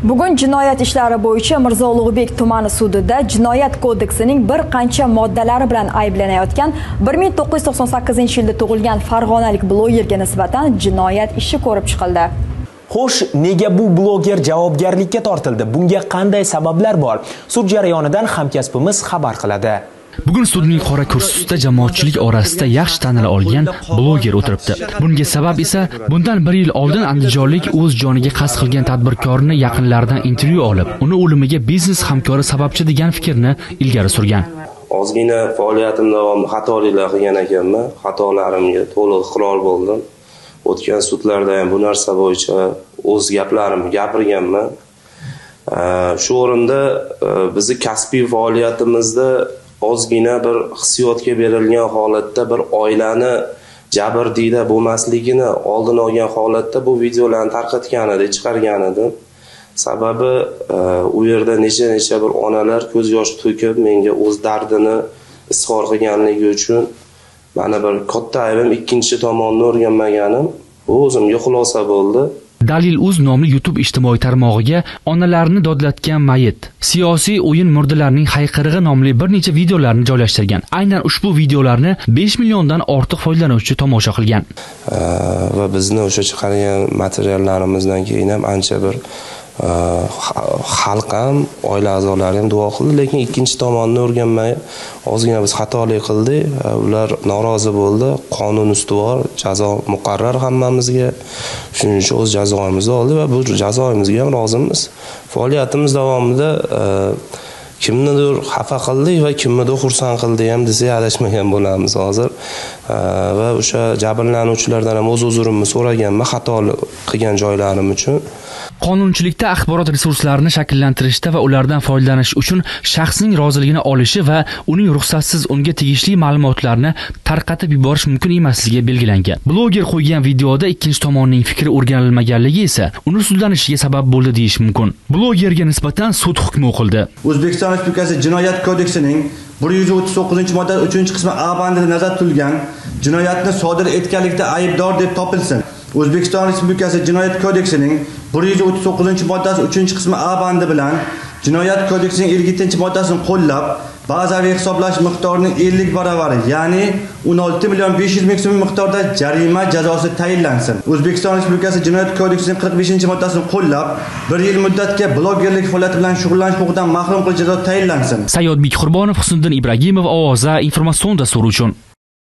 Bugun jinoyat ishlari bo'yicha Mirzo Ulug'bek tumani sudida Jinoyat kodeksining bir qancha moddalari bilan ayblanayotgan 1998-yilda tug'ilgan farg'onalik blogerga nisbatan jinoyat ishi ko'rib chiqildi. Xo'sh, nega bu bloger javobgarlikka tortildi? Bunga qanday sabablar bor? Sud jarayonidan hamkasbimiz xabar qiladi. Bugun sudning qora kursisida jamoatchilik orasida yaxshi tanila olgan bloger o'tiribdi. Bunga sabab esa bundan 1 yil oldin andijonlik o'z joniga qasd qilgan tadbirkorni yaqinlaridan intervyu olib, uni o'limiga biznes hamkori sababchi degan fikrni ilgari surgan. Ozgina faoliyatim davomida xatoliklar qilgan ekanman. Xatolarimga to'liq iqror bo'ldim. O'tgan sudlarda ham bu narsa bo'yicha o'z gaplarimni gapirganman. Shu o'rinda bizni kasbiy faoliyatimizda ozgina bir hissiyotga berilgan holatda bir oilani jabrdiyda bo'lmasligini oldin olgan holatda bu videolarni tarqatgan edi, chiqargan edim. Sababi u yerda necha bir onalar ko'z yosh to'kib menga o'z dardini izhor qilganligi uchun mana bir katta aybim ikkinchi tomonni o'rganmaganim bu o'zimga xulosa bo'ldi. Dalil.uz nomli YouTube ijtimoiy tarmog'iga onalarni dodlatgan mayit, siyosiy o'yin murdalarining hayqirig'i nomli bir necha videolarni joylashtirgan. Aynan ushbu videolarni 5 milliondan ortiq foydalanuvchi tomosha qilgan. Va bizni o'sha chiqargan materiallarimizdan keyin ham ancha bir xalq ham, oila a'zolari ham duo qildi, lekin ikkinchi tomonni o'rganmay ozgina biz xatolik qildik. Ular norozi bo'ldi. Qonun ustuvor, jazo muqarrar hammamizga. Shuning uchun o'z jazoimizni oldi va bu jazoimizga ham rozimiz. Faoliyatimiz davomida kimnidir xafa qildik va kimnidir xursand qildik ham desak adashmagan bo'lamiz hozir. Va o'sha jabrlanuvchilardan ham o'z uzurimni so'raganman xato qilgan joylarim uchun. Qonunchilikda axborot resurslarini shakllantirishda va ulardan foydalanish uchun shaxsning roziligini olishi va uning ruxsatsiz unga tegishli ma'lumotlarni tarqatib yuborish mumkin emasligi belgilangan. Bloger qo'ygan videoda ikkinchi tomonning fikri o'rganilmaganligi esa uni sudlanishiga sabab bo'ldi deyish mumkin. Blogerga nisbatan sud hukmi o'qildi. O'zbekiston Respublikasi Jinoyat kodeksining 139-modda 3-qismi A bandida nazarda tutilgan jinoyatni sodir etganlikda aybdor deb topilsin. O'zbekiston Respublikasi Jinoyat kodeksining 139-moddasi 3-qismi A bandi bilan Jinoyat kodeksining 57-moddasini qo'llab, bazaviy hisoblash miqdorining 50 baravari, ya'ni 16.500.000 so'm miqdorda jarima jazosi tayinlansin. O'zbekiston Respublikasi Jinoyat kodeksining 45-moddasini qo'llab, 1 yil muddatga blogerlik faoliyati bilan shug'ullanish huquqidan mahrum qilish jazosi tayinlansin. Sayyodbek Qurbonov, Husniddin Ibragimov, Ovoza informatsion dasturi uchun